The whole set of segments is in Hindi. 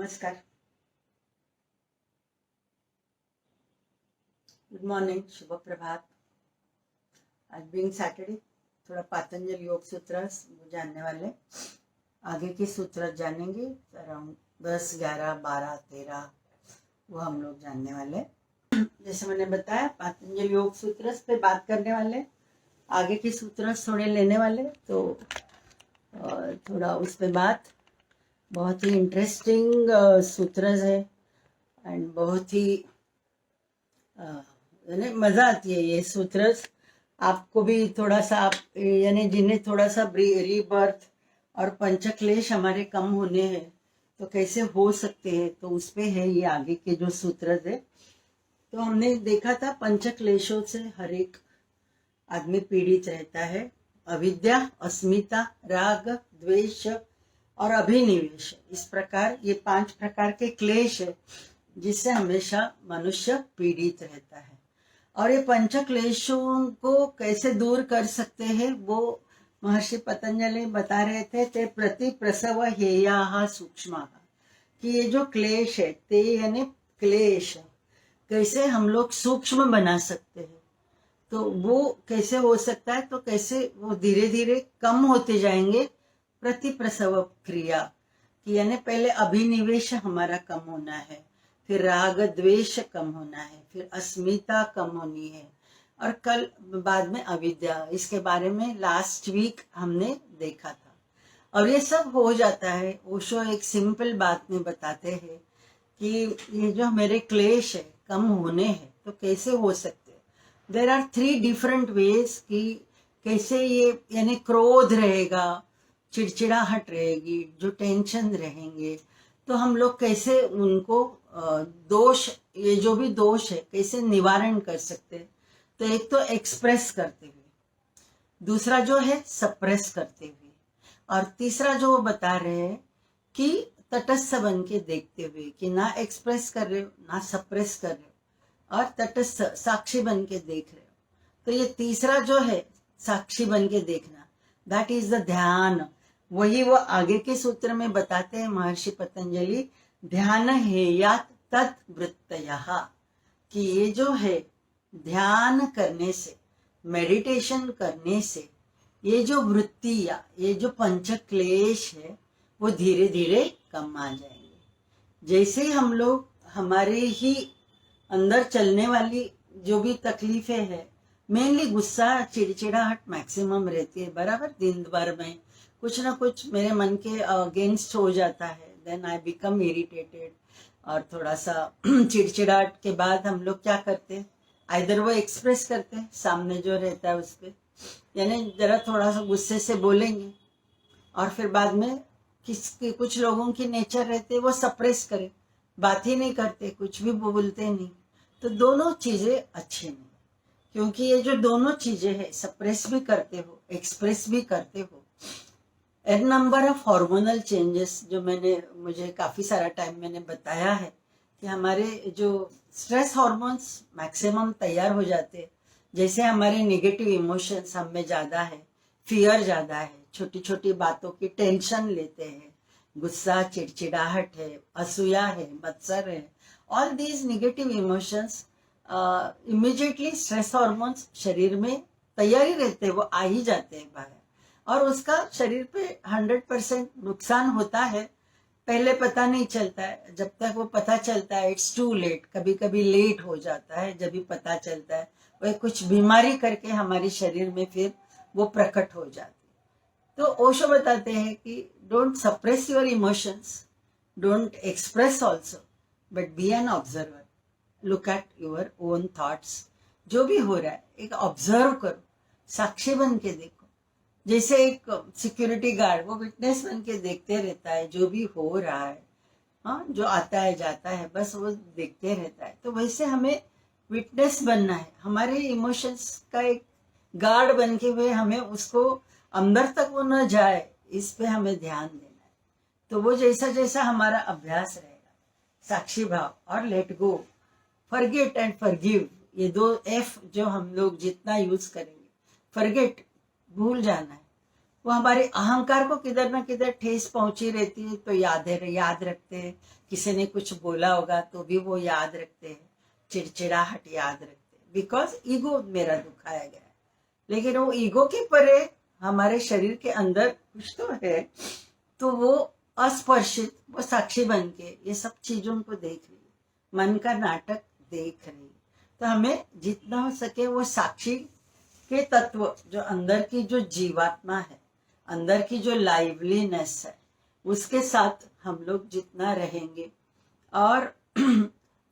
नमस्कार, गुड मॉर्निंग, शुभ प्रभात। आज बीइंग सैटरडे थोड़ा पातंजल योग सूत्र जानने वाले, आगे के सूत्र जानेंगे अराउंड 10, 11, 12, 13 वो हम लोग जानने वाले। जैसे मैंने बताया पातंजल योग सूत्र पे बात करने वाले, आगे के सूत्र थोड़े लेने वाले, तो थोड़ा उस पे बात। बहुत ही इंटरेस्टिंग सूत्र है एंड बहुत ही यानी मजा आती है ये सूत्र। आपको भी थोड़ा सा, आप यानी जिन्हें थोड़ा सा रीबर्थ और पंचक्लेश हमारे कम होने हैं तो कैसे हो सकते हैं, तो उस पे है ये आगे के जो सूत्र है। तो हमने देखा था पंचक्लेशों से हर एक आदमी पीड़ित रहता है। अविद्या, अस्मिता, राग, द्वेष और अभिनिवेश, इस प्रकार ये 5 प्रकार के क्लेश है जिससे हमेशा मनुष्य पीड़ित रहता है। और ये पंच क्लेशों को कैसे दूर कर सकते हैं वो महर्षि पतंजलि बता रहे थे। ते प्रति प्रसव हेया सूक्ष्म, कि ये जो क्लेश है, ते यानी क्लेश, कैसे हम लोग सूक्ष्म बना सकते हैं। तो वो कैसे हो सकता है, तो कैसे वो धीरे धीरे कम होते जाएंगे। प्रति प्रसव क्रिया कि यानी पहले अभिनिवेश हमारा कम होना है, फिर राग द्वेष कम होना है, फिर अस्मिता कम होनी है, और कल बाद में अविद्या। इसके बारे में लास्ट वीक हमने देखा था। और ये सब हो जाता है। ओशो एक सिंपल बात में बताते हैं कि ये जो मेरे क्लेश है कम होने हैं तो कैसे हो सकते हैं। देयर आर 3 डिफरेंट वेज कि कैसे ये, यानी क्रोध रहेगा, चिड़चिड़ाहट रहेगी, जो टेंशन रहेंगे, तो हम लोग कैसे उनको दोष, ये जो भी दोष है कैसे निवारण कर सकते हैं। तो एक तो एक्सप्रेस करते हुए, दूसरा जो है सप्रेस करते हुए, और तीसरा जो वो बता रहे हैं कि तटस्थ बन के देखते हुए, कि ना एक्सप्रेस कर रहे हो ना सप्रेस कर रहे हो, और तटस्थ साक्षी बन के देख रहे हो। तो ये तीसरा जो है साक्षी बन के देखना, दैट इज द ध्यान। वही वो आगे के सूत्र में बताते हैं महर्षि पतंजलि, ध्यान हेयात तद्वृत्तयः, कि ये जो है ध्यान करने से, मेडिटेशन करने से, ये जो वृत्ति या ये जो पंच क्लेश है वो धीरे धीरे कम आ जाएंगे। जैसे ही हम लोग हमारे ही अंदर चलने वाली जो भी तकलीफें है, मेनली गुस्सा, चिड़चिड़ाहट मैक्सिमम रहती है, बराबर दिन भर में कुछ ना कुछ मेरे मन के अगेंस्ट हो जाता है, देन आई बिकम इरिटेटेड। और थोड़ा सा चिड़चिड़ाहट के बाद हम लोग क्या करते हैं, आइदर वो एक्सप्रेस करते हैं सामने जो रहता है उस पर, यानी जरा थोड़ा सा गुस्से से बोलेंगे, और फिर बाद में कुछ लोगों की नेचर रहते हैं वो सप्रेस करे, बात ही नहीं करते, कुछ भी बोलते नहीं। तो दोनों चीजें अच्छी नहीं, क्योंकि ये जो दोनों चीजें हैं, सप्रेस भी करते हो, एक्सप्रेस भी करते हो, N number of hormonal changes, जो मुझे काफी सारा टाइम मैंने बताया है कि हमारे जो स्ट्रेस हार्मोन्स मैक्सिमम तैयार हो जाते हैं। जैसे हमारे नेगेटिव इमोशंस हम में ज्यादा है, फियर ज्यादा है, छोटी छोटी बातों की टेंशन लेते हैं, गुस्सा, चिड़चिड़ाहट है, असूया है, मत्सर है, all these negative emotions immediately stress hormones शरीर में तैयारी रहते हैं, वो आ ही जाते हैं बाहर, और उसका शरीर पे 100% नुकसान होता है। पहले पता नहीं चलता है, जब तक वो पता चलता है इट्स टू लेट। कभी कभी लेट हो जाता है, जब भी पता चलता है वह कुछ बीमारी करके हमारे शरीर में फिर वो प्रकट हो जाती है। तो ओशो बताते हैं कि don't suppress your emotions, don't express also, but be an observer, look at your own thoughts. जो भी हो रहा है एक ऑब्जर्व करो, साक्षी बन के देखो। जैसे एक सिक्योरिटी गार्ड वो विटनेस बन के देखते रहता है जो भी हो रहा है, हाँ, जो आता है जाता है बस वो देखते रहता है। तो वैसे हमें विटनेस बनना है, हमारे इमोशंस का एक गार्ड बन के हुए हमें उसको अंदर तक वो न जाए, इस पे हमें ध्यान देना है। तो वो जैसा जैसा हमारा अभ्यास रहेगा, साक्षी भाव और let go, forget and forgive, ये 2 F जो हम लोग जितना यूज करेंगे, फॉरगेट भूल जाना है, वो हमारे अहंकार को किधर ना किधर ठेस पहुंची रहती है, तो याद रखते हैं। किसी ने कुछ बोला होगा तो भी वो याद रखते हैं, चिड़चिड़ाहट याद रखते हैं, बिकॉज ईगो मेरा दुखाया गया है। लेकिन वो ईगो के परे हमारे शरीर के अंदर कुछ तो है, तो वो अस्पर्शित, वो साक्षी बन के ये सब चीजों को देख रही है, मन का नाटक देख रही है। तो हमें जितना हो सके वो साक्षी के तत्व, जो अंदर की जो जीवात्मा है, अंदर की जो लाइवलीनेस है, उसके साथ हम लोग जितना रहेंगे और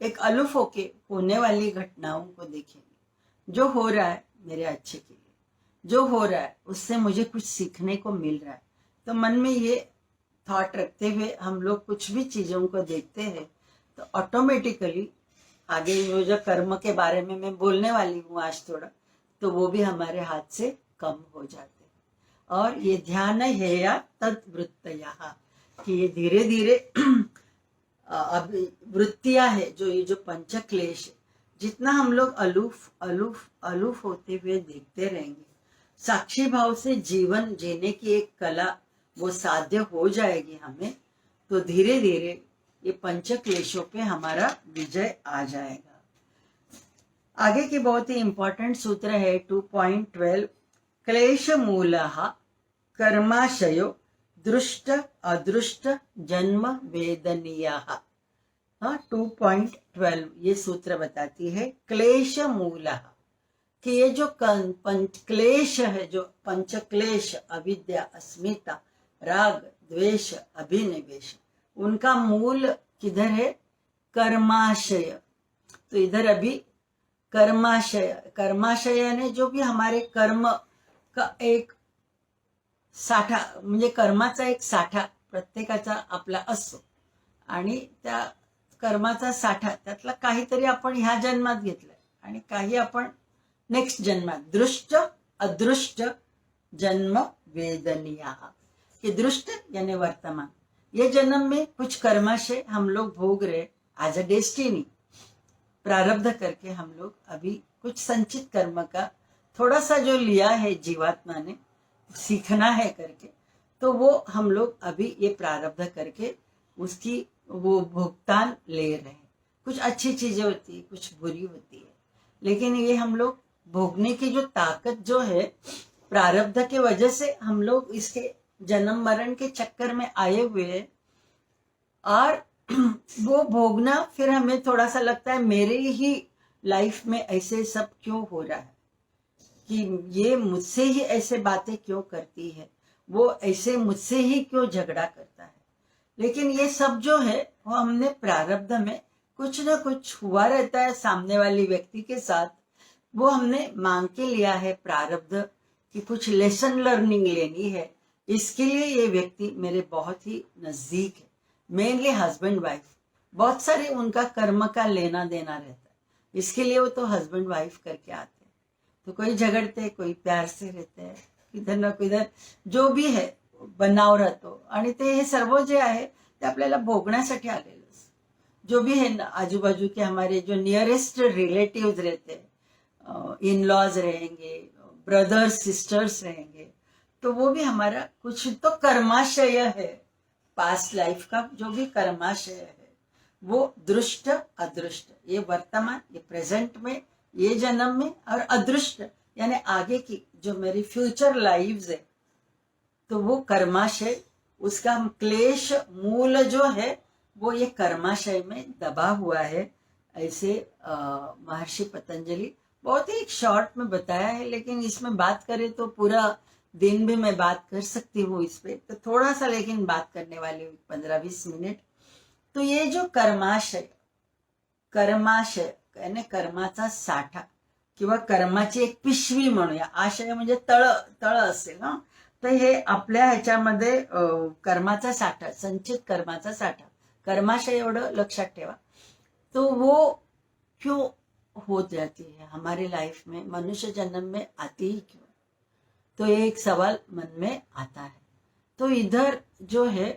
एक अलूफ होके होने वाली घटनाओं को देखेंगे। जो हो रहा है मेरे अच्छे के लिए, जो हो रहा है उससे मुझे कुछ सीखने को मिल रहा है, तो मन में ये थॉट रखते हुए हम लोग कुछ भी चीजों को देखते हैं, तो ऑटोमेटिकली आगे वो जो कर्म के बारे में मैं बोलने वाली हूँ आज थोड़ा, तो वो भी हमारे हाथ से कम हो जाते हैं। और ये ध्यान है या तद्वृत्तया, कि ये धीरे धीरे अब वृत्तियां है, जो ये जो पंच क्लेश है, जितना हम लोग अलूफ अलूफ अलूफ होते हुए देखते रहेंगे, साक्षी भाव से जीवन जीने की एक कला वो साध्य हो जाएगी हमें, तो धीरे धीरे ये पंच क्लेशों पे हमारा विजय आ जाएगा। आगे की बहुत ही इंपॉर्टेंट सूत्र है 2.12, क्लेश मूलः कर्माशयो दृष्ट अदृष्ट जन्म वेदनीयः। 2.12 ये सूत्र बताती है क्लेश मूलः, कि ये जो क्लेश है, जो पंच क्लेश, अविद्या, अस्मिता, राग, द्वेष, अभिनिवेश, उनका मूल किधर है? कर्माशय। तो इधर अभी कर्माशय ने जो भी हमारे कर्म का एक साठा, म्हणजे कर्माचा एक साठा प्रत्येकाचा आपला असतो, आणि त्या कर्माचा साठा त्यातला काहीतरी आपण ह्या जन्मात घेतलाय आणि काही आपण नेक्स्ट जन्मात, दृष्ट अदृष्ट जन्म वेदनीय, कि दृष्ट यानी वर्तमान, ये जन्म में कुछ कर्माशय हम लोग भोग रहे एज अ डेस्टिनी, प्रारब्ध करके हम लोग अभी कुछ संचित कर्म का थोड़ा सा जो लिया है जीवात्मा ने, सीखना है करके, तो वो हम लोग अभी ये प्रारब्ध करके उसकी वो भुगतान ले रहे हैं। कुछ अच्छी चीजें होती है, कुछ बुरी होती है, लेकिन ये हम लोग भोगने की जो ताकत जो है प्रारब्ध के वजह से हम लोग इसके जन्म मरण के चक्कर में आए हुए हैं, और वो भोगना फिर हमें थोड़ा सा लगता है मेरे ही लाइफ में ऐसे सब क्यों हो रहा है, कि ये मुझसे ही ऐसे बातें क्यों करती है, वो ऐसे मुझसे ही क्यों झगड़ा करता है। लेकिन ये सब जो है वो हमने प्रारब्ध में कुछ ना कुछ हुआ रहता है सामने वाली व्यक्ति के साथ, वो हमने मांग के लिया है प्रारब्ध की कुछ लेसन लर्निंग लेनी है, इसके लिए ये व्यक्ति मेरे बहुत ही नजदीक है। मेनली हस्बैंड वाइफ, बहुत सारे उनका कर्म का लेना देना रहता है, इसके लिए वो तो हस्बैंड वाइफ करके आते हैं, तो कोई झगड़ते, कोई प्यार से रहते हैं, किधर ना किधर जो भी है बनाव राहतो, आणि ते हे सर्व जे आहे ते आपल्याला भोगण्यासाठी आलेलं, जो भी है आजूबाजू के हमारे जो नियरेस्ट रिलेटिव्स रहते हैं, इन लॉज रहेंगे, ब्रदर्स सिस्टर्स रहेंगे, तो वो भी हमारा कुछ तो कर्माशय है, पास्ट लाइफ का जो भी कर्माशय है, वो दृष्ट अदृष्ट, ये वर्तमान, ये प्रेजेंट में, ये जन्म में, और अदृष्ट यानी आगे की जो मेरी फ्यूचर लाइव्स है, तो वो कर्माशय, उसका क्लेश मूल जो है वो ये कर्माशय में दबा हुआ है। ऐसे महर्षि पतंजलि बहुत ही एक शॉर्ट में बताया है, लेकिन इसमें बात करें तो पूरा दिन भी मैं बात कर सकती हूँ इस पे, तो थोड़ा सा लेकिन बात करने वाली हूँ 15-20 मिनिट। तो ये जो कर्माशय यानी कर्माचा साठा किंवा कर्माची एक पिशवी म्हणूया, आशय म्हणजे तळ असेल ना, तर हे आपल्या ह्याच्यामध्ये कर्माचा साठा, संचित कर्माचा साठा, कर्माशय एवढं लक्षात ठेवा। तो वो क्यों हो जाती है हमारी लाइफ में, मनुष्य जन्म में आती ही क्यों, तो ये एक सवाल मन में आता है। तो इधर जो है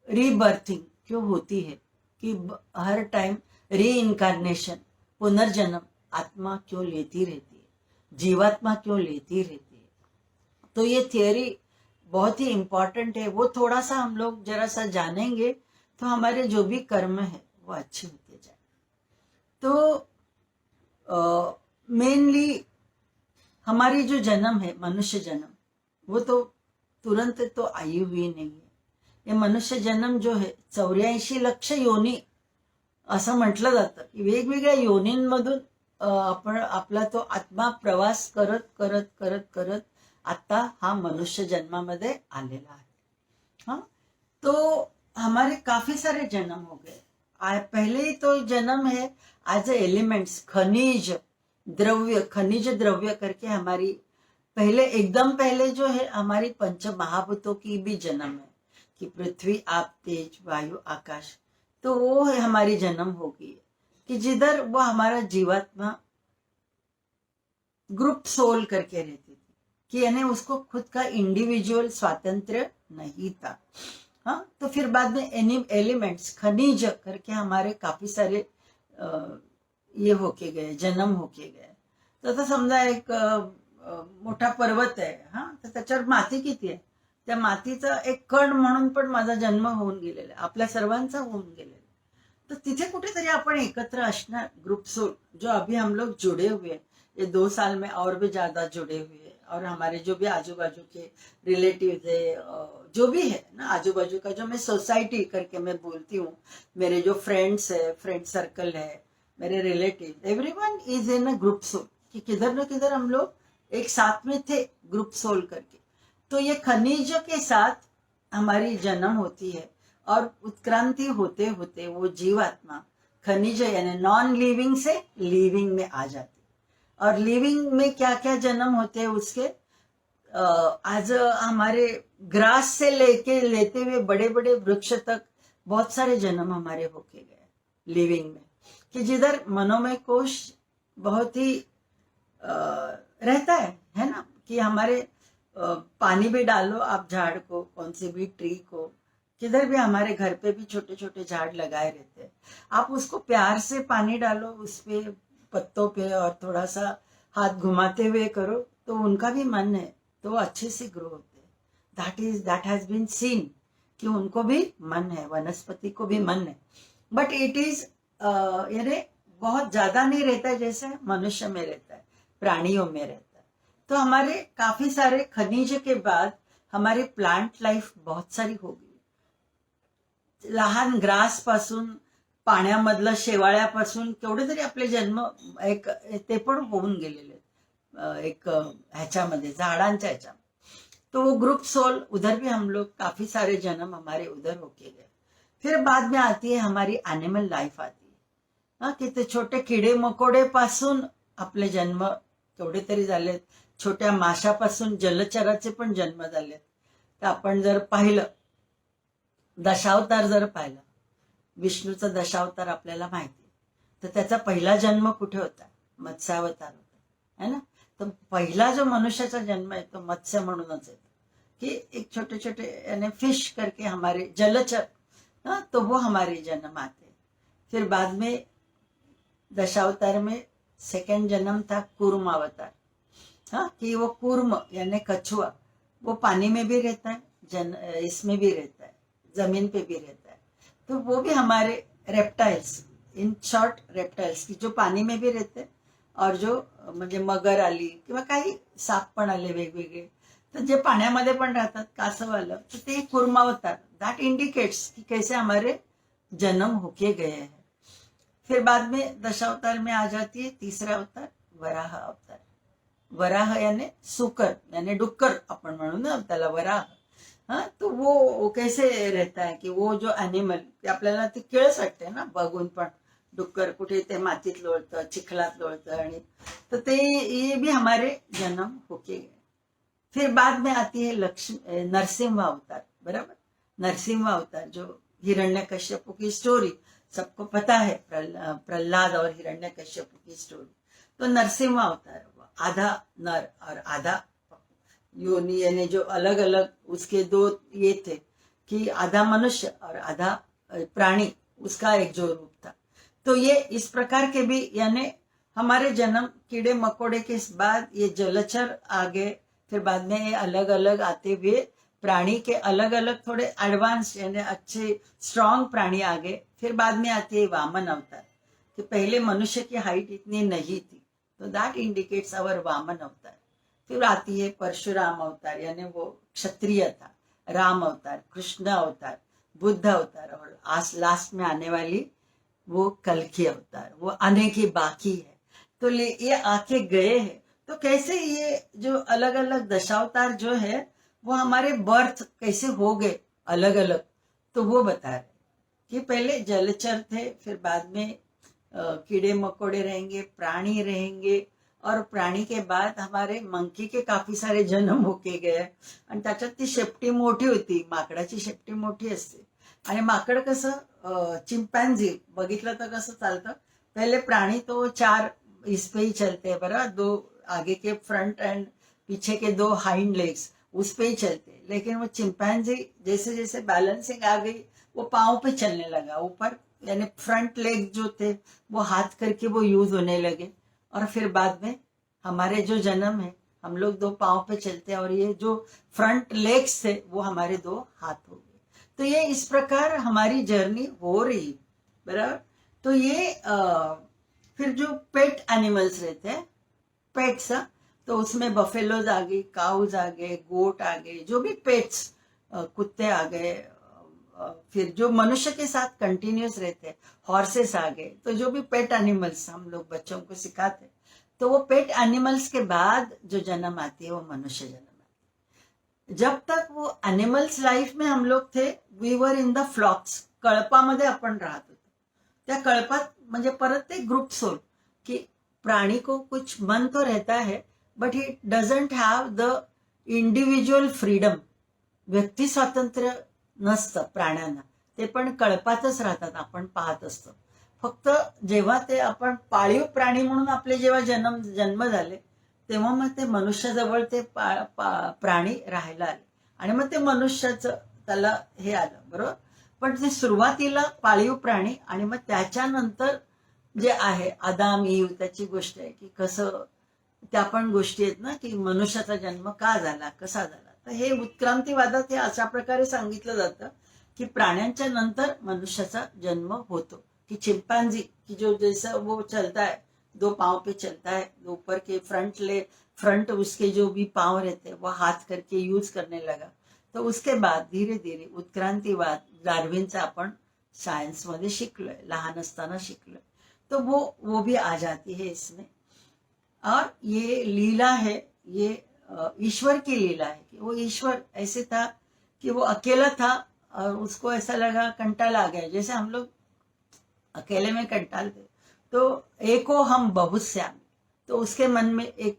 रीबर्थिंग क्यों होती है, कि हर टाइम री इनकारनेशन, पुनर्जन्म आत्मा क्यों लेती रहती है, जीवात्मा क्यों लेती रहती है, तो ये थियोरी बहुत ही इम्पोर्टेंट है, वो थोड़ा सा हम लोग जरा सा जानेंगे तो हमारे जो भी कर्म है वो अच्छे होते जाए। तो मेनली हमारी जो जन्म है, मनुष्य जन्म, वो तो तुरंत तो आई हुई नहीं है। ये मनुष्य जन्म जो है 84 लक्ष योनी असं म्हटलं जातं की वेगवेगळ्या योनींमधून आपण आपला तो आत्मा प्रवास करत करत करत करत आता हा मनुष्य जन्मामध्ये आलेला है। हाँ, तो हमारे काफी सारे जन्म हो गए। पहले ही तो जन्म है एज ए एलिमेंट्स, खनिज द्रव्य करके हमारी पहले एकदम पहले जो है हमारी पंच महाभूतों की भी जन्म है कि पृथ्वी, आप, तेज, वायु, आकाश। तो वो है हमारी जन्म हो गई है कि जिधर वो हमारा जीवात्मा ग्रुप सोल करके रहती थी कि यानी उसको खुद का इंडिविजुअल स्वातंत्र्य नहीं था। हाँ, तो फिर बाद में एलिमेंट्स, खनिज करके हमारे काफी सारे ये होके गए, जन्म होके गए। तर आता समजा एक मोठा पर्वत आहे, हा, तर त्याच्यावर माती किती आहे, त्या मातीचा एक कण म्हणून पण माझा जन्म होऊन गेलेला आहे, आपल्या सर्वांचा होऊन गेलेला आहे। तो तिथे कुठेतरी आपण एकत्र असणार, ग्रुप सोल, जो अभी हम लोग जुड़े हुए हैं, ये 2 साल में और भी ज्यादा जुड़े हुए हैं, और हमारे जो भी आजू बाजू के रिलेटिव है, जो भी है ना आजू बाजू का, जो मैं सोसाइटी करके मैं बोलती हूँ, मेरे जो फ्रेंड्स है, फ्रेंड सर्कल है, मेरे relative, everyone is in a group soul, कि किधर न किधर हम लोग एक साथ में थे ग्रुप सोल करके। तो ये खनिज के साथ हमारी जन्म होती है और उत्क्रांति होते होते वो जीवात्मा खनिज यानी नॉन लिविंग से लिविंग में आ जाती। और लिविंग में क्या क्या जन्म होते हैं उसके, आज हमारे ग्रास से लेते हुए बड़े बड़े वृक्ष तक बहुत सारे जन्म हमारे होके गए लिविंग में, कि जिधर मनोमय कोश बहुत ही रहता है ना, कि हमारे पानी भी डालो आप झाड़ को, कौन से भी ट्री को, किधर भी हमारे घर पे भी छोटे छोटे झाड़ लगाए रहते हैं, आप उसको प्यार से पानी डालो उस पे, पत्तों पे, और थोड़ा सा हाथ घुमाते हुए करो तो उनका भी मन है तो अच्छे से ग्रो होते हैं। दैट हैज बीन सीन कि उनको भी मन है, वनस्पति को भी मन है, बट इट इज यानी बहुत ज्यादा नहीं रहता है जैसे मनुष्य में रहता है, प्राणियों में रहता है। तो हमारे काफी सारे खनिज के बाद हमारी प्लांट लाईफ बहुत सारी हो गई, लहान ग्रास पासून, पाण्यामधलं शेवाळ्यापासून केवढे तरी आपले जन्म एक ते पण होऊन गेलेले एक ह्याच्यामध्ये, झाडांच्या ह्याच्या। तो वो ग्रुप सोल, उधर भी हम लोग काफी सारे जन्म हमारे उधर होके गए। फिर बाद में आती है हमारी एनिमल लाइफ आती है, हाँ, कि ते छोटे किडे मकोडे पासून आपले जन्म केवढे तरी झालेत, छोट्या माशापासून जलचराचे पण जन्म झालेत। तर आपण जर पाहिलं दशावतार, जर पाहिलं विष्णूचा दशावतार आपल्याला माहिती, तर त्याचा पहिला जन्म कुठे होता, मत्स्यावतार होता, है ना। तो पहिला जो मनुष्याचा जन्म है तो मत्स्य म्हणूनच है, कि एक छोटे छोटे यानी फिश करके हमारे जलचर, हाँ, तो वो हमारे जन्म आते। फिर बाद में दशावतार में सेकंड जन्म था कूर्म अवतार, हाँ, कि वो कूर्म यानी कछुआ, वो पानी में भी रहता है, इसमें भी रहता है, जमीन पे भी रहता है। तो वो भी हमारे रेप्टाइल्स, इन शॉर्ट रेप्टाइल्स, की जो पानी में भी रहते हैं, और जो म्हणजे मगर आली किंवा काही साप पण आले वेगवेगळे, तर जे पाण्यामध्ये पण राहतात, कासव आलं, तर ते कूर्मावतार, दैट इंडिकेट्स कि कैसे हमारे जन्म होके गए हैं। फिर बाद में दशावतार में आ जाती है तीसरा अवतार, वराह अवतार। वराह यानी सुकर यानी डुक्कर आपण म्हणू ना त्याला, वराह। हाँ, तो वो कैसे रहता है कि वो जो एनिमल, आपल्याला ते किळस वाटते ना बघून पण, डुक्कर कुठे ते मातीत लोळतं, चिखलात लोळतं, आणि तर ते ये भी हमारे जन्म होके गए। फिर बाद में आती है नरसिंह अवतार, बराबर, नरसिंह अवतार, जो हिरण्यकश्यप की स्टोरी सबको पता है, प्रहलाद और हिरण्यकश्यप की स्टोरी। तो नरसिंह अवतार, आधा नर और आधा योनि, यानी जो अलग अलग उसके दो ये थे, कि आधा मनुष्य और आधा प्राणी, उसका एक जो रूप था। तो ये इस प्रकार के भी यानी हमारे जन्म कीड़े मकोड़े के बाद ये जलचर आ गए, फिर बाद में ये अलग अलग आते हुए प्राणी के अलग अलग थोड़े एडवांस यानी अच्छे स्ट्रांग प्राणी आ गए। फिर बाद में आती है वामन अवतार, कि पहले मनुष्य की हाइट इतनी नहीं थी, तो दैट इंडिकेट्स अवर वामन अवतार। फिर आती है परशुराम अवतार, यानी वो क्षत्रिय था, राम अवतार, कृष्ण अवतार, बुद्ध अवतार, और आज लास्ट में आने वाली वो कल्कि अवतार, वो आने की बाकी है। तो ये आके गए हैं। तो कैसे ये जो अलग अलग दशावतार जो है वो हमारे बर्थ कैसे हो गए अलग अलग, तो वो बता रहे कि पहले जलचर थे, फिर बाद में कीड़े मकोड़े रहेंगे, प्राणी रहेंगे, और प्राणी के बाद हमारे मंकी के काफी सारे जन्म होके गए, आणि त्याच्यात ती शेपटी मोठी होती, माकडाची शेपटी मोठी असते, आणि माकड कसं चिंपॅन्झी बघितलं तर कसं चालतं, पहले प्राणी तो 4 इस पे ही चलते हैं बराबर, 2 आगे के फ्रंट एंड पीछे के 2 हाइंड लेग्स उस पे ही चलते हैं। लेकिन वो चिंपैंजी जैसे जैसे बैलेंसिंग आ गई वो पाँव पे चलने लगा ऊपर, यानी फ्रंट लेग जो थे वो हाथ करके वो यूज होने लगे। और फिर बाद में हमारे जो जन्म है हम लोग 2 पाँव पे चलते हैं, और ये जो फ्रंट लेग्स थे वो हमारे 2 हाथ हो गए। तो ये इस प्रकार हमारी जर्नी हो रही बराबर। तो ये फिर जो पेट एनिमल्स रहते हैं पेट्स, तो उसमें बफेलोज आ गई, काउज आ गए, गोट आ गए, जो भी पेट्स, कुत्ते आ गए, फिर जो मनुष्य के साथ कंटिन्यूस रहते हैं हॉर्सेस आ गए। तो जो भी पेट एनिमल्स हम लोग बच्चों को सिखाते हैं, तो वो पेट एनिमल्स के बाद जो जन्म आती है वो मनुष्य जन्म आती है। जब तक वो एनिमल्स लाइफ में हम लोग थे, वी वर इन द फ्लॉक्स, कळपामध्ये आपण राहत होतो। त्या कळपात म्हणजे परत ते ग्रुप सोल, की प्राणी को कुछ मन तो रहता है but he doesn't have the individual freedom, व्यक्ती स्वातंत्र्य नसतं प्राण्यांना, ते पण कळपातच राहतात, आपण पाहत असतो। फक्त जेव्हा ते आपण पाळीव प्राणी म्हणून आपले जेव्हा जन्म झाले तेव्हा मग ते मनुष्याजवळ ते प्राणी राहायला आले, आणि मग ते मनुष्याचं त्याला हे आलं बरोबर। पण ते सुरुवातीला पाळीव प्राणी, आणि मग त्याच्यानंतर जे आहे आदाम ईव, त्याची गोष्ट आहे की कसं त्या पण गोष्टी आहेत ना, की मनुष्याचा जन्म का झाला, कसा झाला। तर हे उत्क्रांतीवादात हे अशा प्रकारे सांगितलं जातं की प्राण्यांच्या नंतर मनुष्याचा जन्म होतो, कि चिंपैंजी की जो जैसा वो चलता है 2 पाँव पे चलता है, ऊपर के फ्रंट उसके जो भी पाँव रहते हैं वो हाथ करके यूज करने लगा। तो उसके बाद धीरे धीरे उत्क्रांतीवाद डार्विनचा आपण सायन्स मध्ये शिकलोय, लहान असताना शिकलोय, तो वो भी आ जाती है इसमें। और ये लीला है, ये ईश्वर की लीला है कि वो ईश्वर ऐसे था कि वो अकेला था और उसको ऐसा लगा कंटाला आ गया, जैसे हम लोग अकेले में कंटालते, तो एको हम बहुत श्याम, तो उसके मन में एक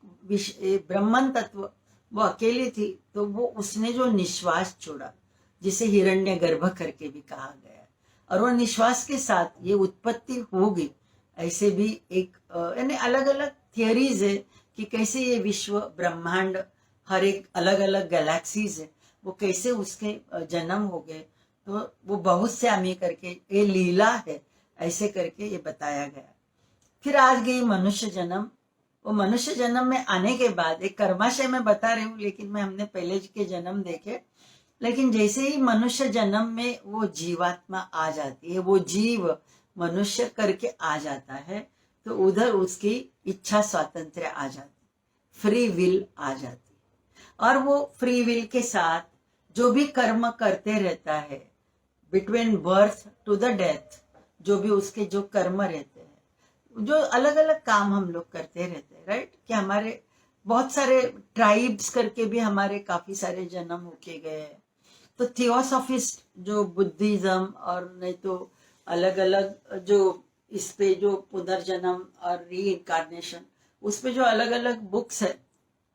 ब्रह्मन तत्व, वो अकेली थी, तो वो उसने जो निश्वास छोड़ा, जिसे हिरण्य गर्भ करके भी कहा गया, और वो निश्वास के साथ ये उत्पत्ति हो गई। ऐसे भी एक यानी अलग अलग थियरीज है कि कैसे ये विश्व ब्रह्मांड, हर एक अलग अलग गैलेक्सीज है, वो कैसे उसके जन्म हो गए। तो वो बहुत से आमी करके ये लीला है, ऐसे करके ये बताया गया। फिर आज गई मनुष्य जन्म। वो मनुष्य जन्म में आने के बाद एक कर्माशय में बता रही हूँ, लेकिन मैं हमने पहले के जन्म देखे, लेकिन जैसे ही मनुष्य जन्म में वो जीवात्मा आ जाती है, वो जीव मनुष्य करके आ जाता है, तो उधर उसकी इच्छा स्वातंत्र्य आ जाती, फ्री विल आ जाती, और वो फ्री विल के साथ जो भी कर्म करते रहता है between birth to the death, जो भी उसके जो कर्म रहते हैं, जो अलग अलग काम हम लोग करते रहते हैं, राइट। कि हमारे बहुत सारे ट्राइब्स करके भी हमारे काफी सारे जन्म होके गए हैं। तो थियोसॉफिस्ट जो बुद्धिज्म और नहीं तो अलग अलग जो इस पे जो पुनर्जन्म और री इनकारनेशन, उस पे जो अलग अलग बुक्स है,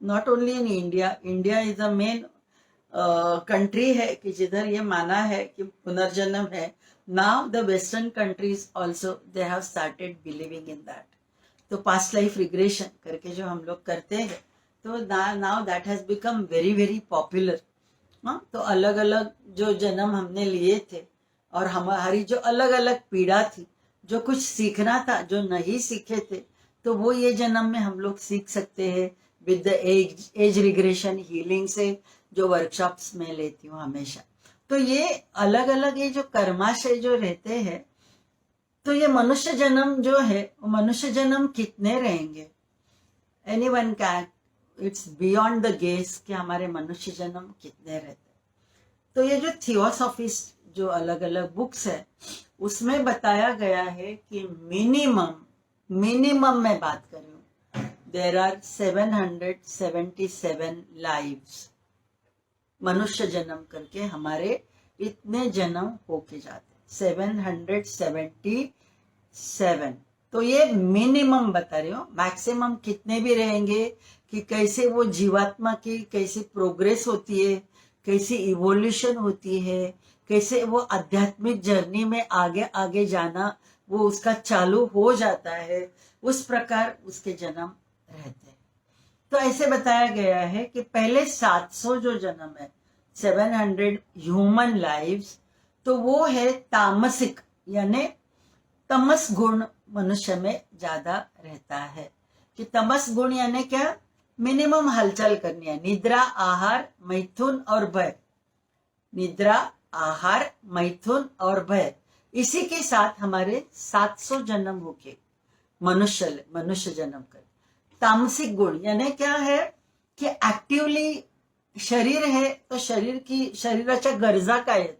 not only in India, India is the main country है कि जिधर ये माना है कि पुनर्जन्म है। Now the western countries also they have started believing in that. तो पास्ट लाइफ रिग्रेशन करके जो हम लोग करते हैं, तो now that has become very very popular. हाँ, तो अलग अलग जो जन्म हमने लिए थे और हमारी जो अलग अलग पीड़ा थी, जो कुछ सीखना था जो नहीं सीखे थे, तो वो ये जन्म में हम लोग सीख सकते हैं। With the age regression healing से जो वर्कशॉप्स में लेती हूँ हमेशा। तो ये अलग अलग ये जो कर्माशय जो रहते हैं, तो ये मनुष्य जन्म जो है, मनुष्य जन्म कितने रहेंगे, anyone can, it's beyond the guess कि हमारे मनुष्य जन्म कितने रहते हैं। तो ये जो थियोसॉफिस जो अलग अलग बुक्स है उसमें बताया गया है कि मिनिमम मैं बात कर रही हूँ, देर आर 777 लाइव्स, मनुष्य जन्म करके हमारे इतने जन्म होके जाते 777। तो ये मिनिमम बता रही हूँ, मैक्सिमम कितने भी रहेंगे कि कैसे वो जीवात्मा की कैसी प्रोग्रेस होती है, कैसी इवोल्यूशन होती है, कैसे वो आध्यात्मिक जर्नी में आगे आगे जाना वो उसका चालू हो जाता है, उस प्रकार उसके जन्म रहते हैं। तो ऐसे बताया गया है कि पहले 700 जो जन्म है, 700 ह्यूमन लाइव्स, तो वो है तामसिक, यानी तमस गुण मनुष्य में ज्यादा रहता है। कि तमस गुण यानी क्या, मिनिमम हलचल करनी है, निद्रा, आहार, मैथुन और भय, निद्रा, आहार, मैथुन और भय, इसी के साथ हमारे 700 जन्म होके मनुष्य जन्म कर। तामसिक गुण यानी क्या है की ऍक्टिव्हली शरीर है, तो शरीराच्या गरजा काय आहेत,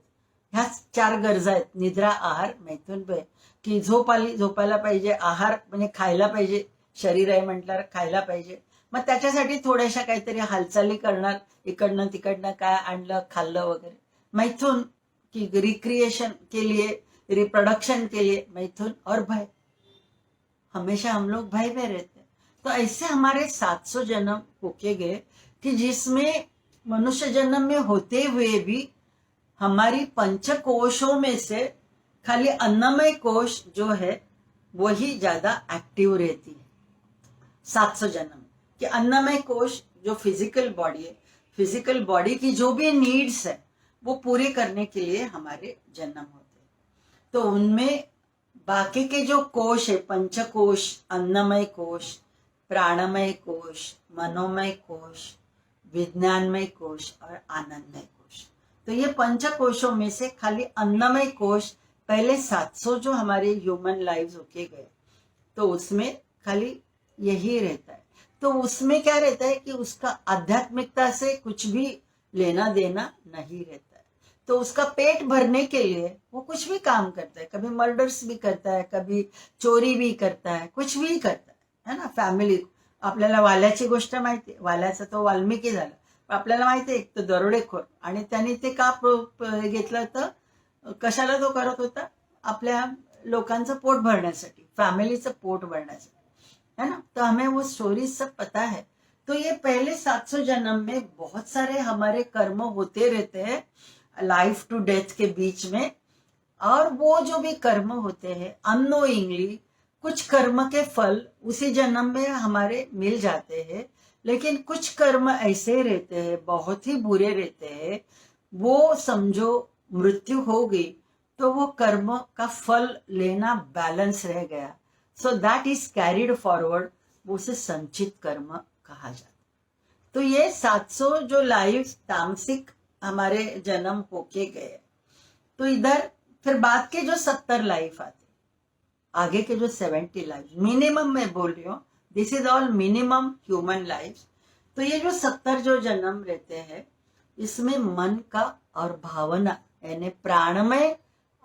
ह्या 4 गरजा आहेत, निद्रा, आहार, मैथुन, भय, की झोपायला पाहिजे, आहार म्हणजे खायला पाहिजे, शरीर आहे म्हटल्यावर खायला पाहिजे, मग त्याच्यासाठी थोड्याशा काहीतरी हालचाली करणार, इकडनं तिकडनं काय आणलं खाल्लं वगैरे। मैथुन की रिक्रिएशन के लिए, रिप्रोडक्शन के लिए मैथुन, और भय, हमेशा हम लोग भय में रहते हैं। तो ऐसे हमारे 700 जन्म होके गए कि जिसमें मनुष्य जन्म में होते हुए भी हमारी पंचकोशों में से खाली अन्नमय कोश जो है वही ज्यादा एक्टिव रहती है 700 जन्म। कि अन्नमय कोश जो फिजिकल बॉडी है, फिजिकल बॉडी की जो भी नीड्स है वो पूरे करने के लिए हमारे जन्म होते हैं। तो उनमें बाकी के जो कोश है, पंचकोश, अन्नमय कोश, प्राणमय कोश, मनोमय कोश, विज्ञानमय कोश और आनंदमय कोश, तो ये पंचकोशों में से खाली अन्नमय कोश पहले 700 जो हमारे ह्यूमन लाइव्स होके गए, तो उसमें खाली यही रहता है। तो उसमें क्या रहता है कि उसका आध्यात्मिकता से कुछ भी लेना देना नहीं रहता है। तो उसका पेट भरने के लिए वो कुछ भी काम करता है, कभी मर्डर्स भी करता है, कभी चोरी भी करता है, कुछ भी करता है ना। फॅमिली, आपल्याला वाल्याची गोष्ट माहिती आहे, वाल्याचा तो वाल्मिकी झाला, पण आपल्याला माहिती आहे तो दरोडेखोर, आणि त्यांनी ते का घेतलं, तर कशाला तो करत होता, आपल्या लोकांचं पोट भरण्यासाठी, फॅमिलीचं पोट भरण्यासाठी, है ना। तो हमें वो स्टोरीज सब पता है। तो ये पहले 700 जन्म में बहुत सारे हमारे कर्म होते रहते हैं लाइफ टू डेथ के बीच में, और वो जो भी कर्म होते हैं अननोइंगली, कुछ कर्म के फल उसी जन्म में हमारे मिल जाते हैं, लेकिन कुछ कर्म ऐसे रहते हैं बहुत ही बुरे रहते हैं, वो समझो मृत्यु हो गई तो वो कर्म का फल लेना बैलेंस रह गया, so that is carried forward, उसे संचित कर्म कहा जाता। तो ये 700 जो लाइफ तामसिक हमारे जन्म होके गए, तो इधर फिर बाद के जो 70 लाइफ आते, आगे के जो 70 लाइफ, मिनिमम मैं बोल रही हूँ, this is all minimum human life. तो ये जो 70 जो जन्म रहते हैं, इसमें मन का और भावना यानी प्राणमय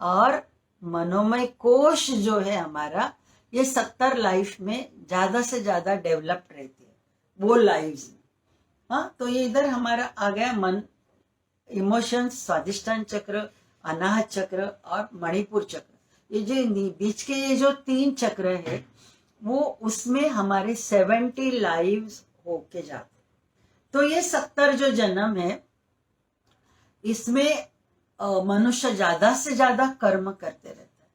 और मनोमय कोश जो है हमारा, ये 70 लाइफ में ज्यादा से ज्यादा डेवलप्ड रहती है वो लाइव्स में। हाँ, तो ये इधर हमारा आ गया मन, इमोशंस, स्वादिष्टान चक्र, अनाहत चक्र और मणिपुर चक्र। ये जो बीच के ये जो 3 चक्र है, वो उसमें हमारे 70 लाइव्स होके जाते। तो ये 70 जो जन्म है, इसमें मनुष्य ज्यादा से ज्यादा कर्म करते रहता है,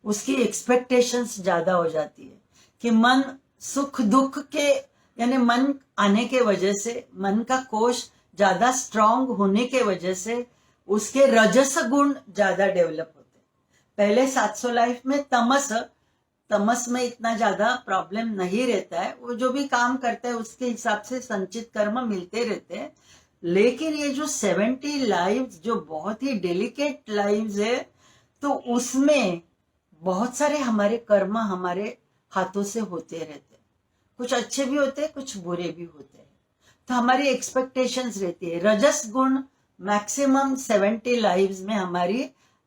उसकी एक्सपेक्टेशंस ज्यादा हो जाती है कि मन सुख दुख के, यानी मन आने के वजह से, मन का कोश ज्यादा स्ट्रांग होने के वजह से उसके रजस गुण ज्यादा डेवलप होते हैं। पहले 700 लाइफ में तमस, तमस में इतना ज्यादा प्रॉब्लम नहीं रहता है, वो जो भी काम करता है उसके हिसाब से संचित कर्म मिलते रहते हैं। लेकिन ये जो 70 लाइव्स जो बहुत ही डेलिकेट लाइव्स है, तो उसमें बहुत सारे हमारे कर्म हमारे हाथों से होते रहते हैं। कुछ अच्छे भी होते हैं, कुछ बुरे भी होते हैं। तो हमारी एक्सपेक्टेशंस रहती है। रजस गुण मैक्सिमम 70 लाइव्स में हमारी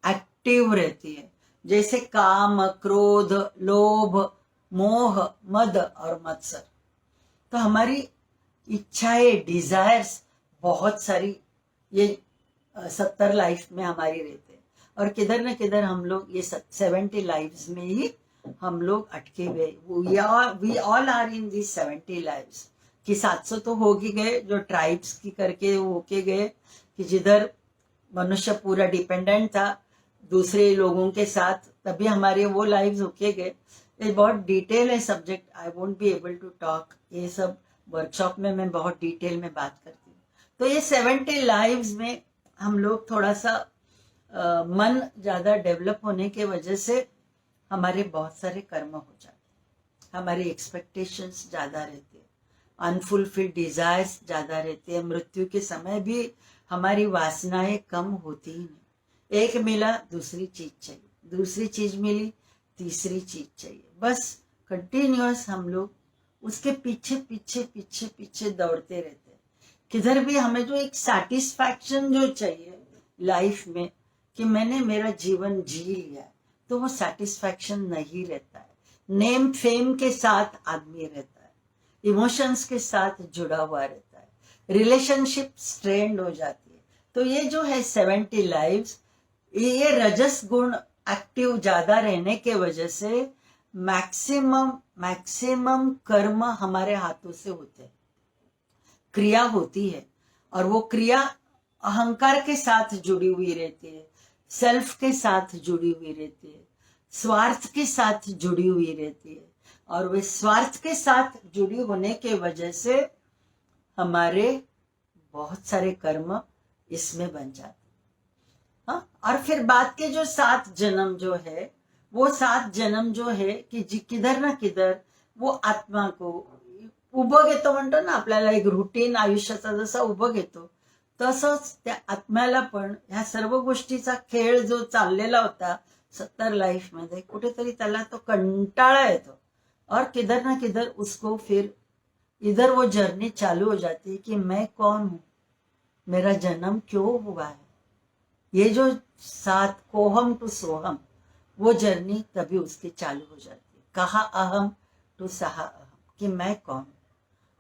एक्टिव रहती है, जैसे काम, क्रोध, लोभ, मोह, मद और मत्सर। तो हमारी इच्छाएं, डिजायर्स बहुत सारी ये 70 लाइफ में हमारी रहते हैं। और किधर न किधर हम लोग ये 70 लाइव्स में ही हम लोग अटके गए। We all are in this 70 lives कि 700 तो हो ही गए, जो ट्राइब्स की करके होके गए, कि जिधर मनुष्य पूरा डिपेंडेंट था दूसरे लोगों के साथ, तभी हमारे वो लाइव्स होके गए। ये बहुत डिटेल है subject, I won't be able to talk, ये सब वर्कशॉप में मैं बहुत डिटेल में बात करती हूँ। तो ये 70 लाइव्स में हम लोग थोड़ा सा मन ज्यादा डेवलप होने के वजह से हमारे बहुत सारे कर्म हो जाते, हमारी एक्सपेक्टेशंस ज्यादा रहती है, अनफुलफिल्ड डिजायर्स ज्यादा रहती है। मृत्यु के समय भी हमारी वासनाएं कम होती ही नहीं। एक मिला दूसरी चीज चाहिए, दूसरी चीज मिली तीसरी चीज चाहिए, बस कंटिन्यूअस हम लोग उसके पीछे पीछे पीछे पीछे दौड़ते रहते हैं। किधर भी हमें जो एक सेटिस्फैक्शन जो चाहिए लाइफ में, कि मैंने मेरा जीवन जी लिया, तो वो सेटिस्फैक्शन नहीं रहता है। नेम फेम के साथ आदमी रहता है, इमोशंस के साथ जुड़ा हुआ रहता है, रिलेशनशिप स्ट्रेंड हो जाती है। तो ये जो है 70 लाइव्स, ये रजस गुण एक्टिव ज्यादा रहने के वजह से मैक्सिमम कर्म हमारे हाथों से होते हैं, क्रिया होती है। और वो क्रिया अहंकार के साथ जुड़ी हुई रहती है, सेल्फ के साथ जुड़ी हुई रहती है, स्वार्थ के साथ जुड़ी हुई रहती है। और वे स्वार्थ के साथ जुड़ी होने के वजह से हमारे बहुत सारे कर्म इसमें बन जाते। हाँ, और फिर बाद के जो 7 जन्म जो है, वो 7 जन्म जो है की किधर ना किधर वो आत्मा को उभं घेतो म्हणतो ना, आपल्याला एक रुटीन आयुष्याचा जसा उभं घेतो, तसंच त्या आत्म्याला पण ह्या सर्व गोष्टीचा खेळ जो चाललेला होता 70 लाइफ मध्ये, कुठेतरी त्याला तो कंटाळा येतो। और किधर ना किधर उसको फिर इधर वो जर्नी चालू हो जाती है कि मैं कौन हूं, मेरा जन्म क्यों हुआ है। ये जो 7 कोहम टू सोहम, वो जर्नी तभी उसकी चालू हो जाती है। कहा अहम टू सहा अहम, कि मैं कौन हूं।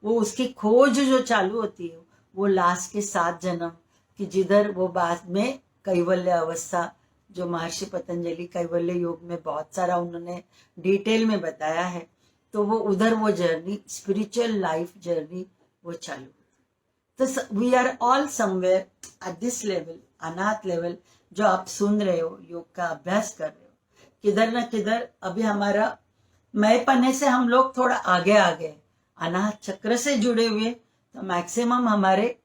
वो उसकी खोज जो चालू होती है वो लास्ट के 7 जन्म कि जिधर वो बाद में कैवल्य अवस्था, जो महर्षि पतंजलि कैवल्य योग में बहुत सारा उन्होंने डिटेल में बताया है, तो वो उधर वो जर्नी, स्पिरिचुअल लाइफ जर्नी वो चालू होती। तो we are all somewhere at this level, another level, जो आप सुन रहे हो, योग का अभ्यास कर रहे हो, किधर ना किधर अभी हमारा मैं पन्ने से हम लोग थोड़ा आगे आ गए, अनाथ चक्र से जुड़े हुए। तो मैक्सिमम हमारे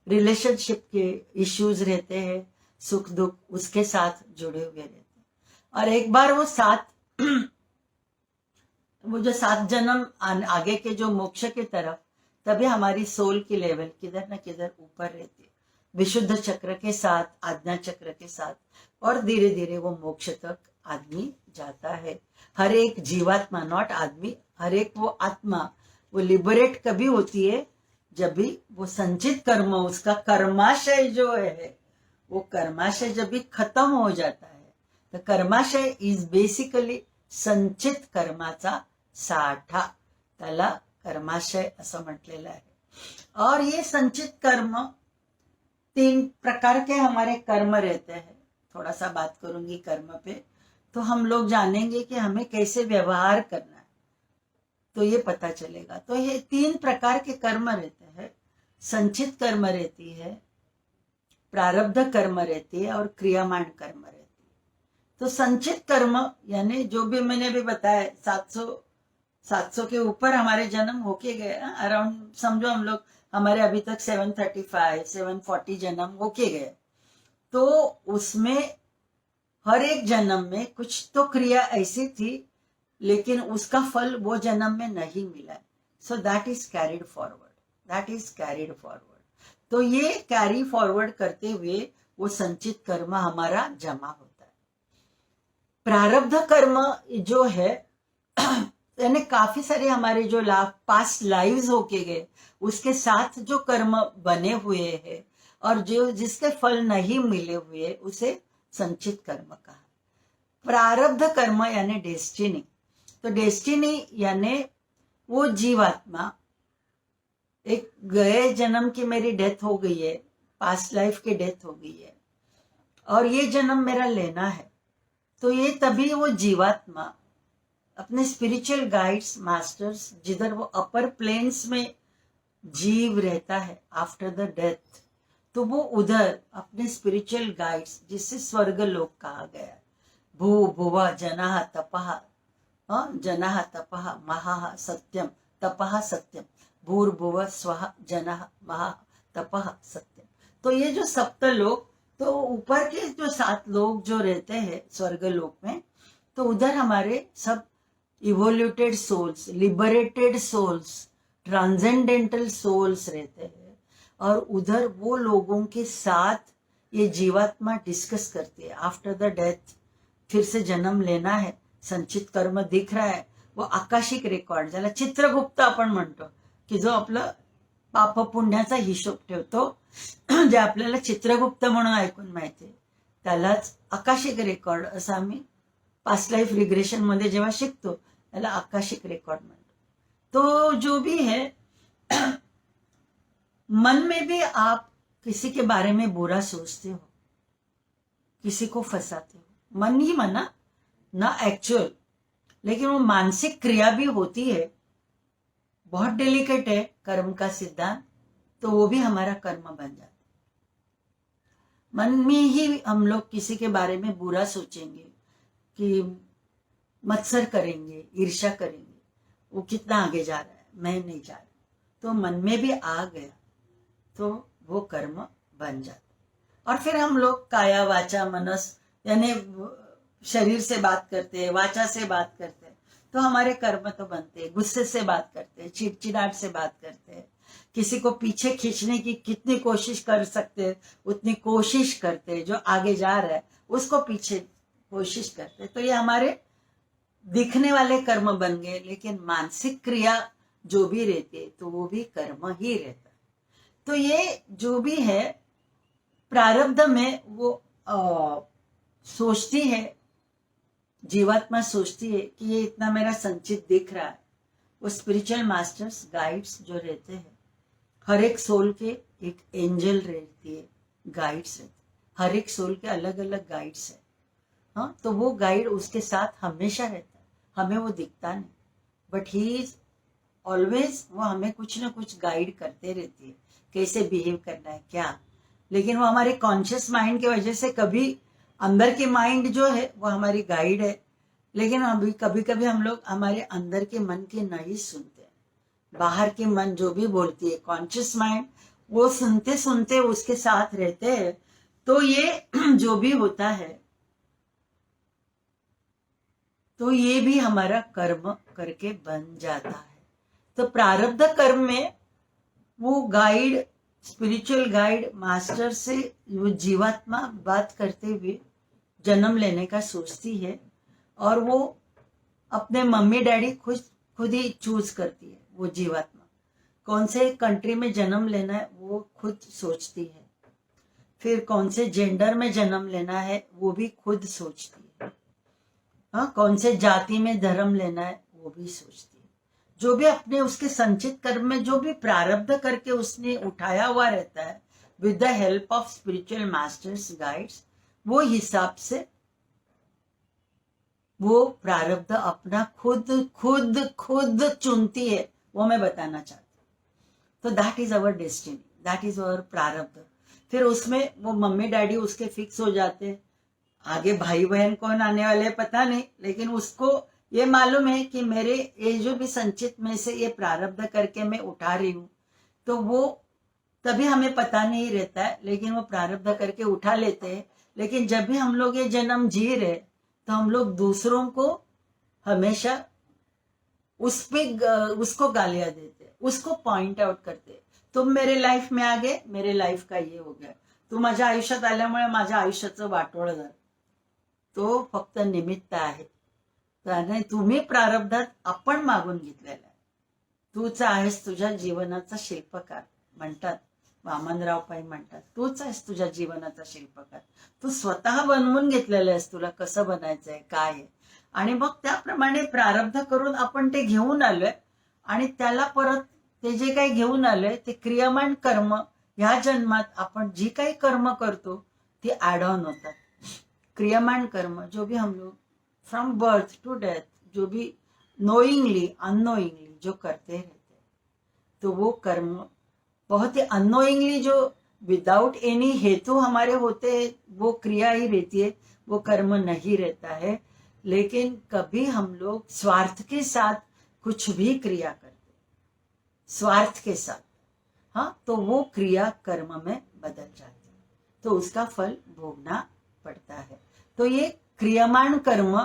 रिलेशनशिप के इश्यूज रहते हैं, सुख दुख उसके साथ जुड़े हुए रहते हैं। और एक बार वो 7 जन्म आगे के जो मोक्ष की तरफ, तभी हमारी सोल की लेवल किधर न किधर ऊपर रहती है, विशुद्ध चक्र के साथ, आज्ञा चक्र के साथ, और धीरे धीरे वो मोक्ष तक आदमी जाता है। हर एक जीवात्मा, नॉट आदमी, हर एक वो आत्मा वो लिबरेट कभी होती है जब भी वो संचित कर्म, उसका कर्माशय जो है, वो कर्माशय जब भी खत्म हो जाता है। तो कर्माशय इज बेसिकली संचित कर्माचा साठा, त्याला कर्माशय असं म्हटलेलं आहे। और ये संचित कर्म 3 प्रकार के हमारे कर्म रहते हैं। थोड़ा सा बात करूंगी कर्म पे, तो हम लोग जानेंगे कि हमें कैसे व्यवहार करना है, तो ये पता चलेगा। तो ये 3 प्रकार के कर्म रहते हैं, संचित कर्म रहती है, प्रारब्ध कर्म रहती है, और क्रियामान कर्म रहती है। तो संचित कर्म यानी जो भी मैंने भी बताया, 700 के ऊपर हमारे जन्म होके गए, अराउंड समझो हम लोग, हमारे अभी तक 735 740 जन्म होके गए। तो उसमें हर एक जन्म में कुछ तो क्रिया ऐसी थी, लेकिन उसका फल वो जन्म में नहीं मिला, so that is carried forward, that is carried forward. तो ये कैरी फॉरवर्ड करते हुए वो संचित कर्म हमारा जमा होता है। प्रारब्ध कर्म जो है यानी काफी सारे हमारे जो पास्ट लाइव्स होके गए उसके साथ जो कर्म बने हुए हैं और जो जिसके फल नहीं मिले हुए उसे संचित कर्म कहा। प्रारब्ध कर्म यानी डेस्टिनी, तो डेस्टिनी यानी वो जीवात्मा, एक गए जन्म की मेरी डेथ हो गई है, पास्ट लाइफ की डेथ हो गई है और ये जन्म मेरा लेना है, तो ये तभी वो जीवात्मा अपने स्पिरिचुअल गाइड्स मास्टर्स जिधर वो अपर प्लेन्स में जीव रहता है आफ्टर द डेथ, तो वो उधर अपने स्पिरिचुअल गाइड्स जिससे स्वर्ग लोक कहा गया, भू भुवा जनाह तपह, जनाह तपह महा सत्यम तपह सत्यम, भूर्भुव स्वः जनः महा तपह सत्यम। तो ये जो सप्त लोक, तो ऊपर के जो 7 लोग जो रहते हैं स्वर्ग लोक में, तो उधर हमारे सब evoluted souls, liberated souls, transcendental souls रहते हैं और उधर वो लोगों के साथ ये जीवात्मा डिस्कस करती है आफ्टर द डेथ फिर से जन्म लेना है, संचित कर्म दिख रहा है, वो आकाशिक रेकॉर्ड ज्याला चित्रगुप्त आपण म्हणतो की जो आपलं पाप पुण्याचा हिशोब ठेवतो, जे आपल्याला चित्रगुप्त म्हणून ऐकून माहिती आहे त्यालाच आकाशिक रेकॉर्ड असं आम्ही पास्ट लाइफ रिग्रेशन मध्ये जेव्हा शिकतो त्याला आकाशिक रेकॉर्ड म्हणतो। तो जो भी है मन में भी आप किसी के बारे में बुरा सोचते हो, किसी को फंसाते हो, मन ही मना ना एक्चुअल, लेकिन वो मानसिक क्रिया भी होती है, बहुत डेलिकेट है कर्म का सिद्धांत, तो वो भी हमारा कर्म बन जाता है। मन में ही हम लोग किसी के बारे में बुरा सोचेंगे कि मत्सर करेंगे, ईर्ष्या करेंगे, वो कितना आगे जा रहा है, मैं नहीं जा रहा, तो मन में भी आ गया तो वो कर्म बन जाता। और फिर हम लोग काया वाचा मनस यानी शरीर से बात करते हैं, वाचा से बात करते हैं, तो हमारे कर्म तो बनते हैं। गुस्से से बात करते हैं, चिड़चिड़ाहट से बात करते हैं, किसी को पीछे खींचने की कितनी कोशिश कर सकते हैं उतनी कोशिश करते हैं, जो आगे जा रहा है उसको पीछे कोशिश करते हैं, तो ये हमारे दिखने वाले कर्म बन गए, लेकिन मानसिक क्रिया जो भी रहती है तो वो भी कर्म ही रहता है। तो ये जो भी है प्रारब्ध में वो सोचती है, जीवात्मा सोचती है कि ये इतना मेरा संचित दिख रहा है, वो स्पिरिचुअल मास्टर्स गाइड्स जो रहते हैं, हर एक सोल के एक एंजल रहती है, गाइड्स रहते, हर एक सोल के अलग अलग गाइड्स है, हाँ, तो वो गाइड उसके साथ हमेशा रहता है, हमें वो दिखता नहीं, बट ही इज ऑलवेज, वो हमें कुछ ना कुछ गाइड करते रहती है, कैसे बिहेव करना है क्या, लेकिन वो हमारे कॉन्शियस माइंड की वजह से कभी अंदर की माइंड जो है वो हमारी गाइड है, लेकिन अभी कभी कभी हम लोग हमारे अंदर के मन की नहीं सुनते, बाहर की मन जो भी बोलती है कॉन्शियस माइंड वो सुनते सुनते उसके साथ रहते हैं, तो ये जो भी होता है तो ये भी हमारा कर्म करके बन जाता है। तो प्रारब्ध कर्म में वो गाइड, स्पिरिचुअल गाइड मास्टर से वो जीवात्मा बात करते हुए जन्म लेने का सोचती है और वो अपने मम्मी डैडी खुद ही चूज करती है, वो जीवात्मा कौन से कंट्री में जन्म लेना है वो खुद सोचती है, फिर कौन से जेंडर में जन्म लेना है वो भी खुद सोचती है, हाँ, कौन से जाति में धर्म लेना है वो भी सोचती है। जो भी अपने उसके संचित कर्म में जो भी प्रारब्ध करके उसने उठाया हुआ रहता है with the help of spiritual masters guides, वो हिसाब से वो प्रारब्ध अपना खुद खुद खुद चुनती है, वो मैं बताना चाहती हूँ। तो that is our destiny, that is our प्रारब्ध। फिर उसमें वो मम्मी डैडी उसके फिक्स हो जाते हैं, आगे भाई बहन कौन आने वाले पता नहीं, लेकिन उसको ये मालूम है कि मेरे ये जो भी संचित में से ये प्रारब्ध करके मैं उठा रही हूँ, तो वो तभी हमें पता नहीं रहता है, लेकिन वो प्रारब्ध करके उठा लेते हैं। लेकिन जब भी हम लोग ये जन्म जी रहे तो हम लोग दूसरों को हमेशा उसको गालियां देते, उसको पॉइंट आउट करते, तुम मेरे लाईफ में आ गए, मेरे लाईफ का ये हो गया, तू माझ्या आयुष्यात आल्यामुळे माझ्या आयुष्याचं वाटोळ झालं. तो फक्त निमित्त आहे. त्याने तुम्ही प्रारब्धात आपण मागून घेतलेला आहे. तूच आहेस तुझ्या जीवनाचा शिल्पकार म्हणतात, वामनराव पै म्हणतात, तूच आहेस तुझ्या जीवनाचा शिल्पकार. तू स्वतः बनवून घेतलेलं आहेस, तुला कसं बनायचंय काय आहे. आणि मग त्याप्रमाणे प्रारब्ध करून आपण ते घेऊन आलोय आणि त्याला परत ते जे काही घेऊन आलोय ते क्रियमान कर्म ह्या जन्मात आपण जी काही कर्म करतो ती ऍड ऑन होतात. क्रियमान कर्म जो भी हम लोग फ्रॉम बर्थ टू डेथ जो भी नोइंगली अननोइंगली जो करते रहते हैं, तो वो कर्म बहुत ही अननोइंगली जो विदाउट एनी हेतु हमारे होते हैं वो क्रिया ही रहती है, वो कर्म नहीं रहता है. लेकिन कभी हम लोग स्वार्थ के साथ कुछ भी क्रिया करते, स्वार्थ के साथ, हाँ, तो वो क्रिया कर्म में बदल जाती है, तो उसका फल भोगना पड़ता है. तो ये क्रियमान कर्म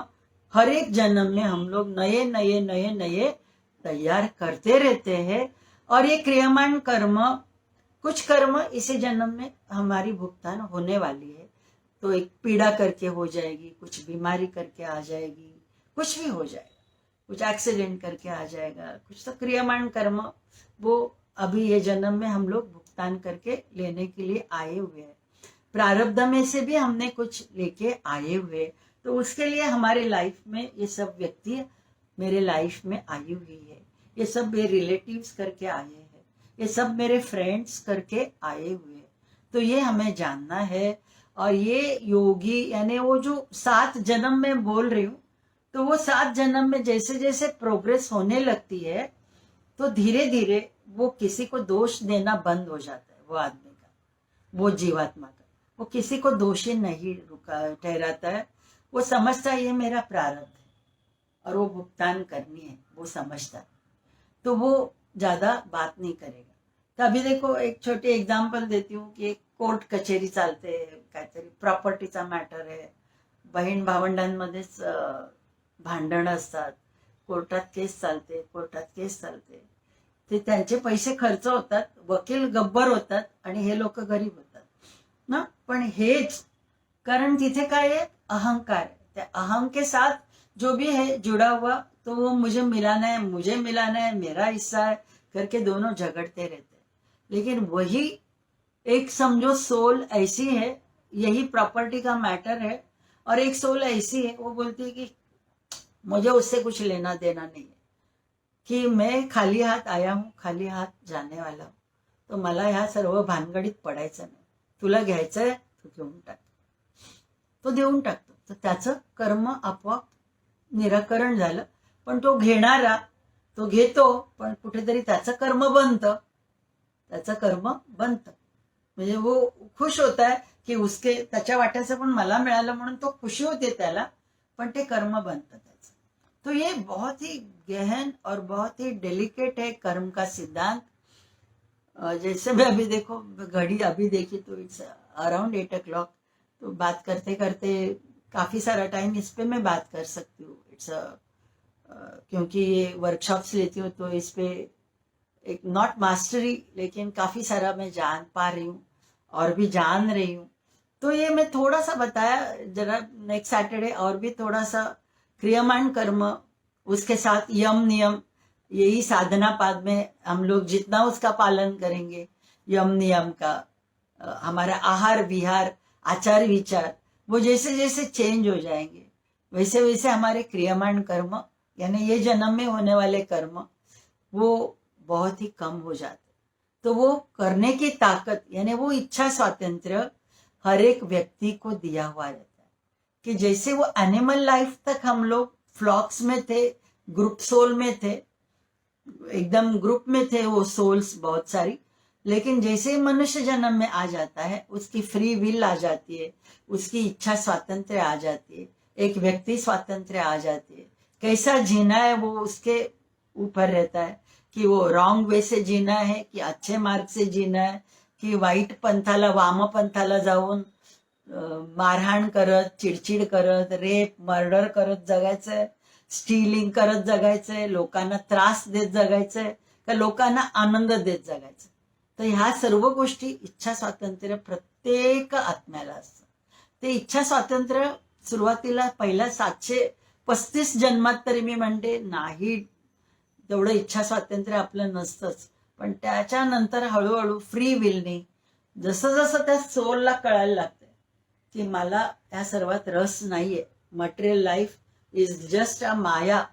हर एक जन्म में हम लोग नए नए नए नए तैयार करते रहते हैं. और ये क्रियमान कर्म, कुछ कर्म इसी जन्म में हमारी भुगतान होने वाली है. तो एक पीड़ा करके हो जाएगी, कुछ बीमारी करके आ जाएगी, कुछ भी हो जाएगा, कुछ एक्सीडेंट करके आ जाएगा, कुछ तो क्रियमान कर्म वो अभी ये जन्म में हम लोग भुगतान करके लेने के लिए आए हुए हैं. प्रारब्ध में से भी हमने कुछ लेके आए हुए, तो उसके लिए हमारे लाइफ में ये सब व्यक्ति मेरे लाइफ में आई हुई है, ये सब मेरे रिलेटिव्स करके आए हैं, ये सब मेरे फ्रेंड्स करके आए हुए. तो ये हमें जानना है. और ये योगी यानी वो जो 7 जन्म में बोल रही हूँ, तो वो 7 जन्म में जैसे जैसे प्रोग्रेस होने लगती है तो धीरे धीरे वो किसी को दोष देना बंद हो जाता है. वो आदमी का, वो जीवात्मा का, वो किसी को दोषी नहीं ठहराता है. वो समझता है ये मेरा प्रारब्ध है और वो भुगतान करनी है, वो समझता है, तो वो ज्यादा बात नहीं करेगा. तर अभी देखो एक छोटी एग्जाम्पल देती हूँ की कोर्ट कचेरी चालते, काहीतरी प्रॉपर्टीचा मॅटर आहे, बहीण भावंडांमध्येच भांडणं असतात, कोर्टात केस चालते, कोर्टात केस चालते, ते त्यांचे पैसे खर्च होतात, वकील गब्बर होतात आणि हे लोक गरीब होतात ना. पण हेच कारण तिथे काय आहे, अहंकार है. त्या अहम के साथ जो भी है जुड़ा हुआ, तो वो मुझे मिलाना है, मुझे मिलाना है, मेरा हिस्सा है करके दोनों झगड़ते रहते हैं. लेकिन वही एक समझो सोल ऐसी है, यही प्रॉपर्टी का मैटर है, और एक सोल ऐसी है वो बोलती है कि मुझे उससे कुछ लेना देना नहीं है, कि मैं खाली हाथ आया हूँ, खाली हात जाने वाला हूँ, तो मला ह्या सर्व भानगडीत पडायचं नाही, तुला घ्यायचंय तू घेऊन टाक, तो देऊन टाकतो. तर त्याचं कर्म आपोआप निराकरण झालं. पण तो घेणारा तो घेतो, पण कुठेतरी त्याचं कर्म बनतं, त्याचं कर्म बनतं. म्हणजे वो खुश होता है की उसके त्याच्या वाट्याचं पण मला मिळालं म्हणून तो खुशी होते त्याला, पण ते कर्म बनतं त्याचं. तो ये बहुत ही गहन और बहुत ही डेलिकेट है कर्म का सिद्धांत. जैसे मैं अभी देखो घड़ी अभी देखी तो इट्स अराउंड 8 o'clock, तो बात करते करते काफी सारा टाइम इस पे मैं बात कर सकती हूँ. इट्स क्योंकि ये वर्कशॉप्स लेती हूँ तो इस पे एक नॉट मास्टरी लेकिन काफी सारा मैं जान पा रही हूँ और भी जान रही हूँ. तो ये मैं थोड़ा सा बताया, जरा नेक्स्ट सैटरडे और भी थोड़ा सा क्रियमान कर्म, उसके साथ यम नियम, यही साधना पाद में हम लोग जितना उसका पालन करेंगे, यम नियम का, हमारा आहार विहार आचार विचार, वो जैसे जैसे चेंज हो जाएंगे वैसे वैसे हमारे क्रियमान कर्म यानी ये जन्म में होने वाले कर्म वो बहुत ही कम हो जाते. तो वो करने की ताकत यानी वो इच्छा स्वातंत्र्य हर एक व्यक्ति को दिया हुआ रहता है. कि जैसे वो एनिमल लाइफ तक हम लोग फ्लॉक्स में थे, ग्रुप सोल में थे, एकदम ग्रुप में थे वो सोल्स बहुत सारी, लेकिन जैसे मनुष्य जन्म में आ जाता है उसकी फ्री विल आ जाती है, उसकी इच्छा स्वातंत्र्य आ जाती है, एक व्यक्ति स्वातंत्र्य आ जाती है. कैसा जीना है वो उसके ऊपर रहता है, कि वो रॉन्ग वे से जीना है कि अच्छे मार्ग से जीना है, कि वाईट पंथाला वाम पंथाला जाऊन मारहाण करत, चिडचिड करत, रेप मर्डर करत जगायचं आहे, स्टीलिंग करत जगायचंय, लोकांना त्रास देत जगायचंय, का लोकांना आनंद देत जगायचं. तर ह्या सर्व गोष्टी इच्छा स्वातंत्र्य प्रत्येक आत्म्याला असतं. ते इच्छा स्वातंत्र्य सुरुवातीला पहिल्या 735 जन्मात तरी मी म्हणते नाही तेवढं इच्छा स्वातंत्र्य आपलं नसतंच. पण त्याच्यानंतर हळूहळू फ्री विलने जसं जसं त्या सोलला कळायला लागतंय की मला या सर्वात रस नाहीये, material life is just a maya,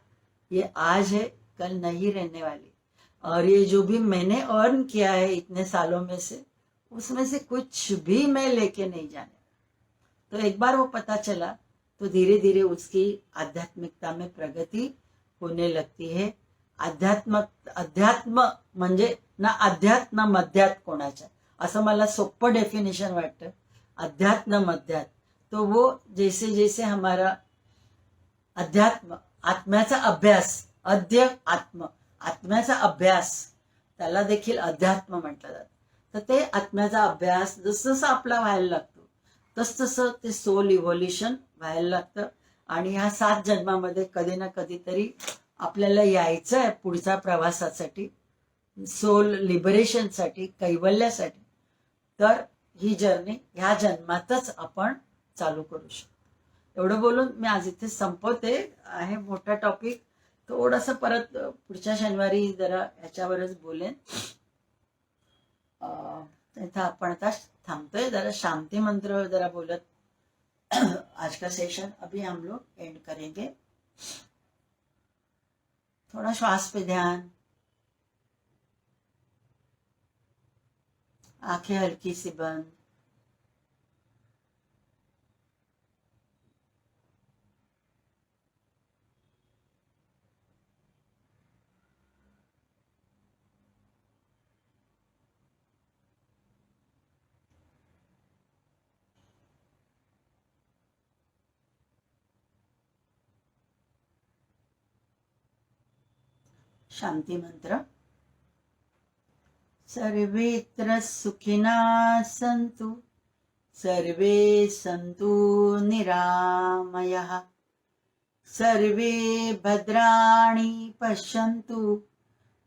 ये आज है कल नहीं रहने वाली, और ये जो भी मैंने अर्न किया है इतने सालों में से, उसमें से कुछ भी मैं लेके नहीं जाने. तो एक बार वो पता चला तो धीरे धीरे उसकी आध्यात्मिकता में प्रगति होने लगती है. अध्यात्म म्हणजे ना अध्यात्म ना मध्यात कोणाच्या, असं मला सोपं डेफिनेशन वाटतं. अध्यात्म मध्यात, तो वो जैसे जैसे हमारा अध्यात्म, आत्म्याचा अभ्यास, अध्य आत्म, आत्म्याचा अभ्यास, त्याला देखील अध्यात्म म्हटलं जातं. तर ते आत्म्याचा अभ्यास जसं जसं आपला व्हायला लागतो तसतसं ते सोल इव्होल्युशन व्हायला लागतं. आणि ह्या 7 जन्मामध्ये कधी ना कधीतरी आपल्याला यायचं आहे पुढच्या प्रवासासाठी, सोल लिबरेशनसाठी, कैवल्यासाठी. तर ही जर्नी ह्या जन्मातच आपण चालू करू शकतो. एवढं बोलून मी आज इथे संपवते. आहे मोठा टॉपिक, थोडंसं परत पुढच्या शनिवारी जरा ह्याच्यावरच बोलेन. इथं आपण आता थांबतोय. जरा शांती मंत्र जरा बोलत आज का सेशन अभी हम लोग एंड करेंगे. थोड़ा श्वास पे ध्यान, आंखें हल्की सी बंद. शांति मंत्र. सर्वेत्र सुखिनः सन्तु, सर्वे सन्तु निरामयः, सर्वे भद्राणि पश्यन्तु,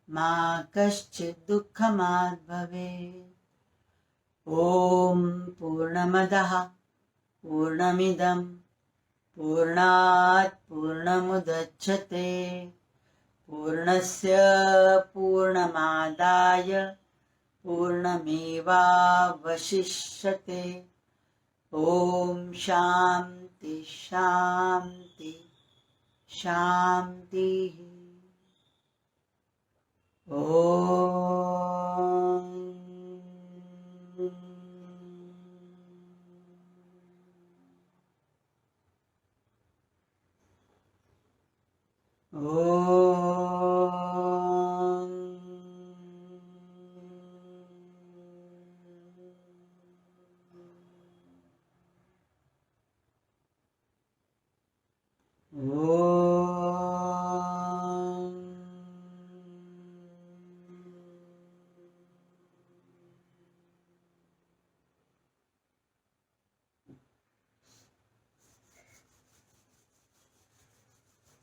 मा कश्चित् दुःखमात् भवेत्. ॐ पूर्णमदः पूर्णमिदं पूर्णात् पूर्णमुदच्यते, पूर्णस्य पूर्णमादाय पूर्णमेवावशिष्यते. ॐ शान्ति शान्ति शान्तिः.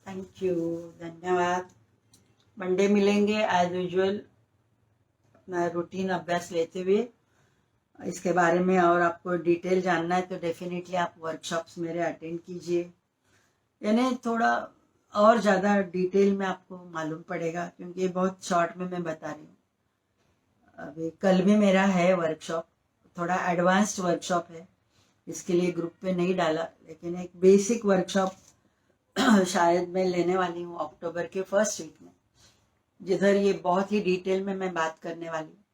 थैंक यू, धन्यवाद. मंडे मिलेंगे एज यूजुअल अपना रूटीन अभ्यास लेते हुए. इसके बारे में और आपको डिटेल जानना है तो डेफिनेटली आप वर्कशॉप्स मेरे अटेंड कीजिए. यानी थोड़ा और ज़्यादा डिटेल में आपको मालूम पड़ेगा, क्योंकि ये बहुत शॉर्ट में मैं बता रही हूँ. अभी कल भी मेरा है वर्कशॉप, थोड़ा एडवांस्ड वर्कशॉप है, इसके लिए ग्रुप पे नहीं डाला, लेकिन एक बेसिक वर्कशॉप शायद मैं लेने वाली हूँ अक्टूबर के फर्स्ट वीक में, जिधर ये बहुत ही डिटेल में मैं बात करने वाली हूँ.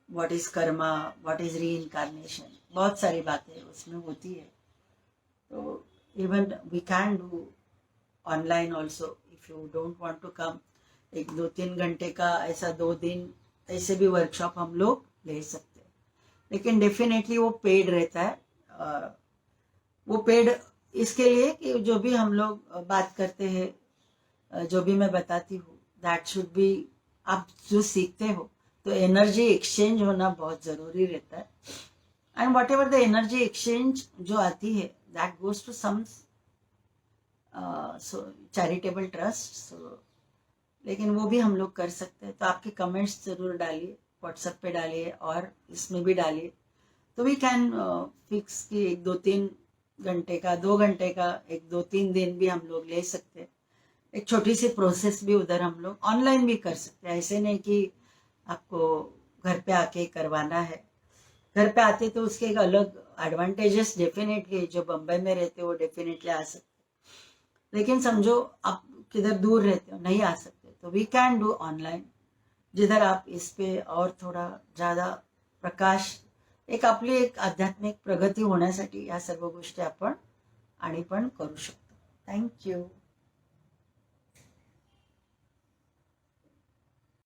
What is karma, what is reincarnation, बहुत सारी बातें उसमें होती है. तो even we can do online also if you don't want to come. 1-2-3 घंटे का ऐसा 2 दिन ऐसे भी वर्कशॉप हम लोग ले सकते हैं, लेकिन डेफिनेटली वो पेड रहता है. वो पेड इसके लिए कि जो भी हम लोग बात करते हैं, जो भी मैं बताती हूँ, दैट शुड बी, आप जो सीखते हो तो एनर्जी एक्सचेंज होना बहुत जरूरी रहता है. And whatever the energy exchange जो आती है that goes to some charitable trust, लेकिन वो भी हम लोग कर सकते हैं। तो आपके कमेंट्स ज़रूर डालिए, व्हाट्सएप पे डालिए और इसमें भी डालिए, तो वी कैन फिक्स कि 1-2-3 घंटे का, 2 घंटे का, 1-2-3 दिन भी हम लोग ले सकते हैं। एक छोटी सी प्रोसेस भी उधर हम लोग ऑनलाइन भी कर सकते हैं। ऐसे नहीं कि आपको घर पे आके करवाना है। घर पे आते तो उसके एक अलग एडवांटेजेस डेफिनेटली, जो बम्बई में रहते हो वो डेफिनेटली आ सकते, लेकिन समझो आप किधर दूर रहते हो, नहीं आ सकते, तो वी कैन डू ऑनलाइन, जिधर आप इस पे और थोडा ज़्यादा प्रकाश, एक आपली एक आध्यात्मिक प्रगती होण्यासाठी या सर्व गोष्टी आपण आणि पण करू शकतो. थँक्यू.